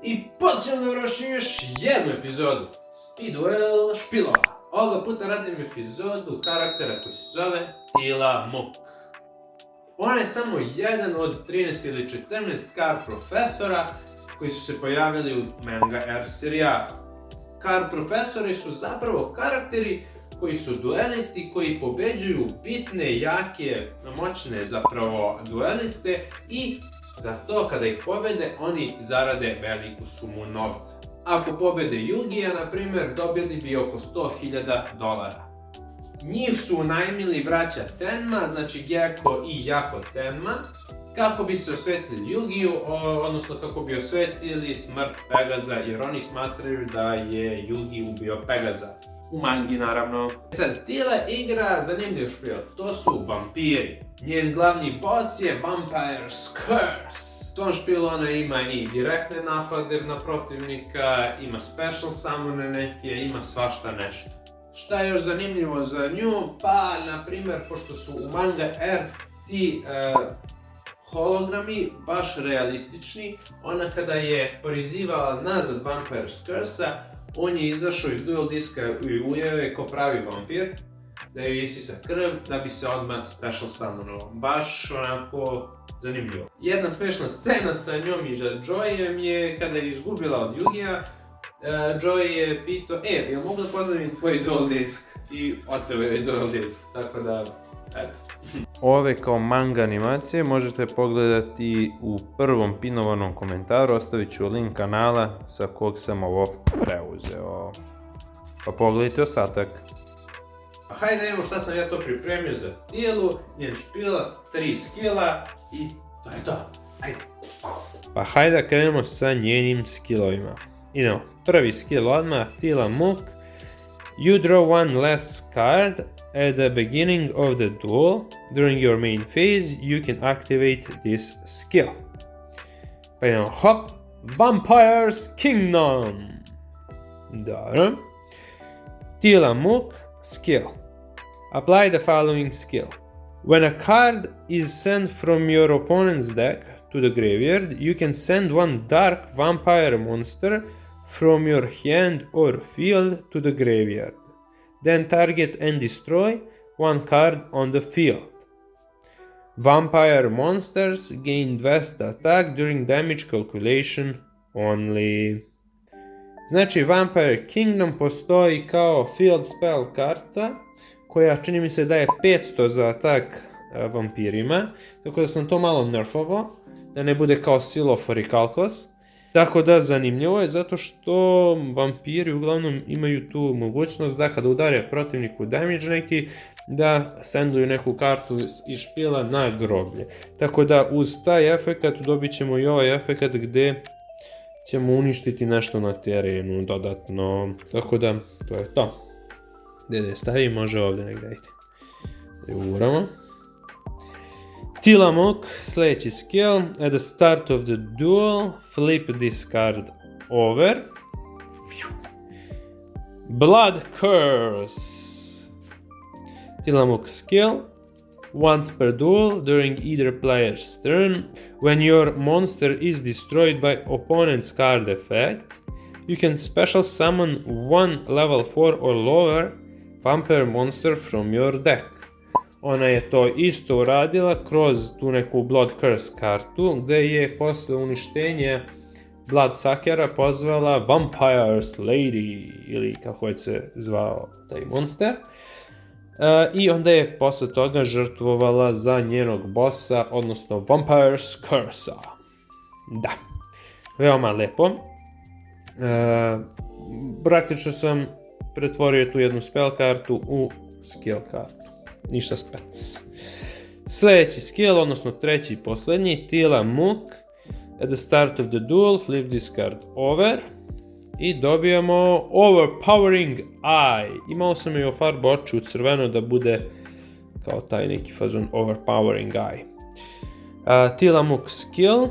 I pozivam da vršim još jednu epizodu Speed Duel špilova. Ovoga puta radim epizodu karaktera koji se zove Tillamook. On je samo jedan od 13 ili 14 card profesora koji su se pojavili u Manga R serijalu. Card profesori su zapravo karakteri koji su duelisti koji pobeđuju bitne, jake, moćne zapravo dueliste i za to kada ih pobede oni zarade veliku sumu novca. Ako pobede Yugija, na primjer, dobili bi oko $100.000. Njih su unajmili braća Tenma, znači Gecko i Yako Tenma, kako bi se osvetili Yugiju, odnosno kako bi osvetili smrt Pegaza, jer oni smatraju da je Yugi ubio Pegaza. U mangi naravno. Sad, Tila igra zanimljiv špil, to su vampiri. Njen glavni boss je Vampire's Curse. U tom špilu ona ima i direktne napade na protivnika, ima special summone neke, ima svašta nešto. Šta je još zanimljivo za nju? Pa, na primjer, pošto su u Manga R ti hologrami baš realistični, ona kada je porizivala nazad Vampire's Curse-a, on je izašao iz duel diska i ujeo je ko pravi vampir, da joj isisa krv, da bi se odmah special summonovao. Baš onako zanimljivo. Jedna smešna scena sa njom i Joyem je kada je izgubila od Yugija, Joy je pitao, jel mogu da pozdravim tvoj duel disk? I oteo je duel disk, tako da, eto. Ove kao manga animacije možete pogledati u prvom pinovanom komentaru, ostavit ću link kanala sa kog sam ovo preuzeo. Pa pogledajte ostatak. Hajde da vidimo šta sam ja to pripremio za Tilu, njen špila, 3 skilla i to je to. Hajde. Pa hajde da krenemo sa njenim skillovima. Idemo, prvi skill odmah, Tillamook. You draw one less card at the beginning of the duel. During your main phase, you can activate this skill. Pa idemo, hop, Vampire's Kingdom. Dobro. Tillamook skill. Apply the following skill. When a card is sent from your opponent's deck to the graveyard, you can send one dark vampire monster from your hand or field to the graveyard. Then target and destroy one card on the field. Vampire monsters gain 200 attack during damage calculation only. Znači, Vampire Kingdom postoji kao field spell karta koja čini mi se daje 500 za atak vampirima, tako da sam to malo nerfovao, da ne bude kao Silofor i Kalkos. Tako da zanimljivo je zato što vampiri uglavnom imaju tu mogućnost da kada udare protivniku damage neki, da senduju neku kartu iz špila na groblje. Tako da uz taj efekat dobit ćemo i ovaj efekat gdje ćemo uništiti nešto na terenu dodatno. Tako da to je to. Gdje stavim, može ovdje negdje. Uramo. Tillamook, sljedeći skill. At the start of the duel, flip this card over. Blood Curse. Tillamook skill. Once per duel, during either player's turn, when your monster is destroyed by opponent's card effect, you can special summon one level 4 or lower vampire monster from your deck. Ona je to isto uradila kroz tu neku Blood Curse kartu, gdje je posle uništenja Bloodsuckera pozvala Vampire's Lady, ili kako je se zvao taj monster. I onda je posle toga žrtvovala za njenog bossa, odnosno Vampire's Curse-a. Da, veoma lepo. Praktično sam pretvorio tu jednu spell kartu u skill kartu. Ništa spec. Sljedeći skill, odnosno treći i posljednji, Tillamook. At the start of the duel, flip this card over. I dobijamo Overpowering Eye. Imao sam i farbu oči u crveno da bude kao taj neki fazon Overpowering Eye. Tillamook skill.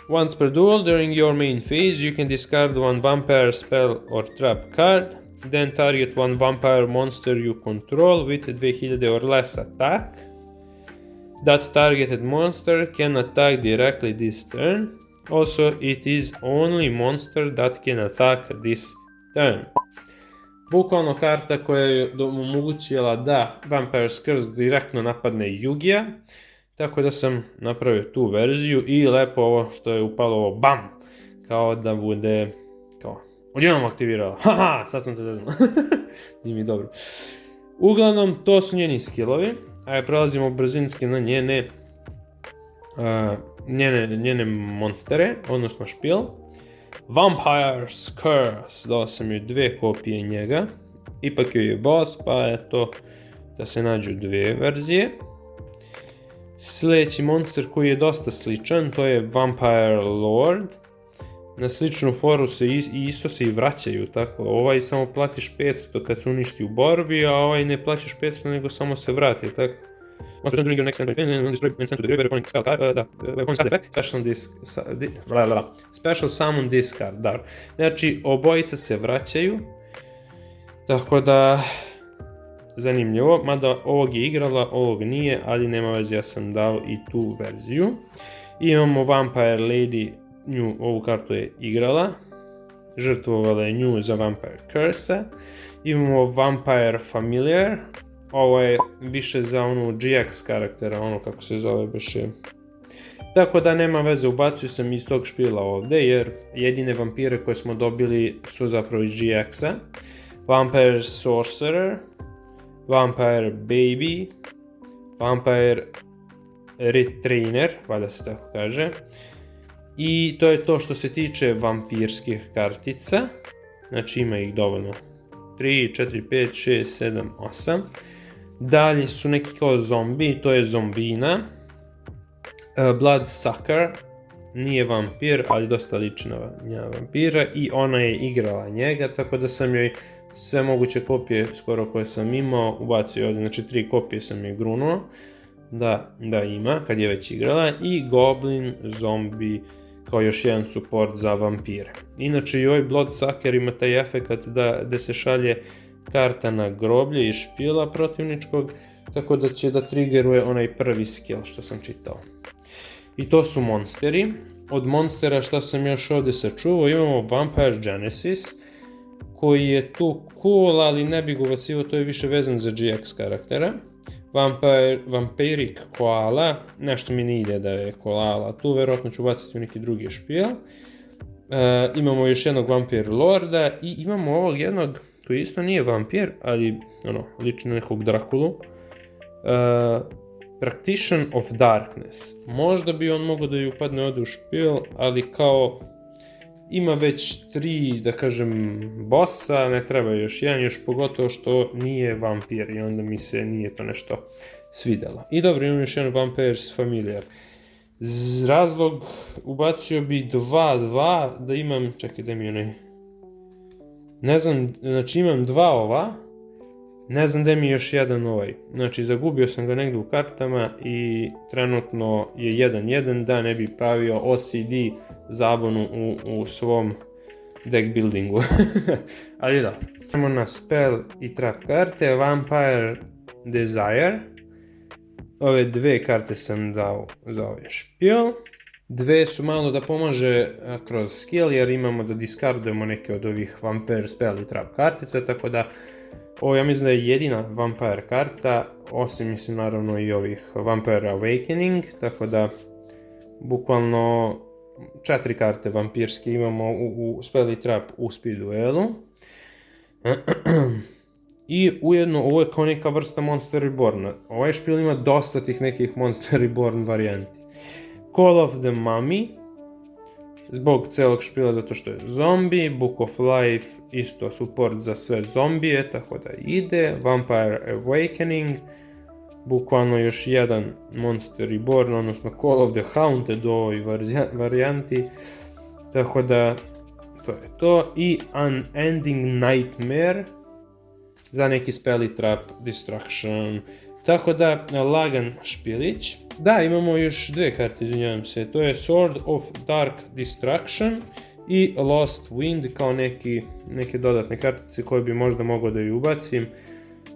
Once per duel, during your main phase, you can discard one vampire spell or trap card. Then target one vampire monster you control with 2000 or less attack. That targeted monster can attack directly this turn. Also, it is only monster that can attack this turn. Bukvalno karta koja je omogućila da Vampire's Curse direktno napadne Yugija, tako da sam napravio tu verziju i lepo ovo što je upalo ovo BAM! Kao da bude, kao, odjednom aktivirala, haha, sad sam te zeznula, nije mi dobro. Uglavnom, to su njeni skillovi, a prelazimo brzinski na njene monstere, odnosno špil. Vampire's Curse, dao sam joj 2 kopije njega, ipak joj je boss, pa eto da se nađu 2 verzije. Sljedeći monster koji je dosta sličan, to je Vampire Lord. Na sličnu foru isto se i vraćaju, tako. Ovaj samo platiš 500 kad se uništi u borbi, a ovaj ne plaćaš 500 nego samo se vrati, tako. Special summon discard, da. Znači, obojica se vraćaju, tako da zanimljivo, mada ovog je igrala, ovog nije, ali nema veze, ja sam dao i tu verziju. Imamo Vampire Lady, nju, ovu kartu je igrala, žrtvovala je nju za Vampire Curse. Imamo Vampire Familiar, ovo je više za onu GX karaktera, ono kako se zove baš je. Tako da nema veze, ubacio sam iz tog špila ovdje, jer jedine vampire koje smo dobili su zapravo iz GX-a. Vampire Sorcerer, Vampire Baby, Vampire Retrainer, valjda se tako kaže. I to je to što se tiče vampirskih kartica. Znači ima ih dovoljno. 3, 4, 5, 6, 7, 8. Dalje su neki kao zombi, to je zombina. Bloodsucker, nije vampir, ali dosta liči na vampira i ona je igrala njega, tako da sam joj sve moguće kopije skoro koje sam imao ubacio ovdje, znači 3 kopije sam joj grunuo da ima kad je već igrala i Goblin, zombi kao još jedan support za vampire. Inače i ovaj Bloodsucker ima taj efekt da se šalje karta na groblje iz špila protivničkog, tako da će da triggeruje onaj prvi skill što sam čitao. I to su monsteri. Od monstera što sam još ovdje sačuvao imamo Vampire Genesis, koji je tu cool, ali ne bi ga ubacivao, to je više vezan za GX karaktera. Vampiric Koala, nešto mi ne ide da je koala tu, verovatno ću ubaciti u neki drugi špijel. Imamo još jednog Vampire Lorda i imamo ovog jednog, to isto nije vampir, ali liči na nekog Drakulu. Practitioner of Darkness. Možda bi on mogao da ju upadne ovdje u špil, ali kao ima već 3, da kažem, bossa, ne treba još jedan, još pogotovo što nije vampir i onda mi se nije to nešto svidjelo. I dobro, imam još jedan Vampire's Familiar. Razlog ubacio bi 2-2, da imam, čekaj da mi onaj, ne znam, znači imam 2 ova, ne znam da mi još jedan ovaj, znači zagubio sam ga negdje u kartama i trenutno je 1-1, da ne bi pravio OCD zabunu u svom deck buildingu. Ali da, idemo na spell i trap karte. Vampire Desire, ove 2 karte sam dao za ovaj špijel. 2 su malo da pomože kroz skill jer imamo da discardujemo neke od ovih Vampire spell i trap kartica, tako da ovo ja mislim da je jedina Vampire karta, osim mislim naravno i ovih Vampire Awakening, tako da bukvalno 4 karte vampirske imamo u spell i trap u speed duelu. I ujedno ovo je kao neka vrsta Monster Reborn. Ovaj špil ima dosta tih nekih Monster Reborn varijanti. Call of the Mummy, zbog celog špila zato što je zombi. Book of Life, isto support za sve zombije, tako da ide. Vampire Awakening, bukvalno još jedan Monster Reborn, odnosno Call of the Haunted u ovoj varijanti, tako da to je to. I Unending Nightmare za neki spell i trap, destruction, tako da lagan špilić. Da, imamo još 2 karte, izvinjavam se, to je Sword of Dark Destruction i Lost Wind kao neke dodatne kartice koje bi možda mogao da ju ubacim.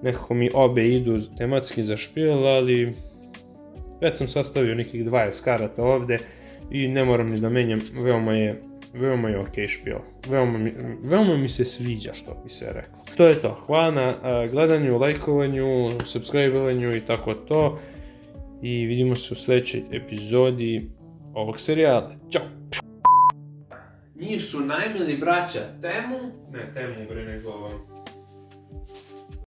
Nekako mi obe idu tematski za špil, ali već sam sastavio nekih 20 karata ovdje, i ne moram ni da menjam, veoma je ok špil. Veoma mi se sviđa, što bi se reklo. To je to. Hvala na gledanju, lajkovanju, subscribe-ovanju i tako to. I vidimo se u sljedećoj epizodi ovog serijala. Ćao! Njih su najmili braća Temu, ne Temu bre, nego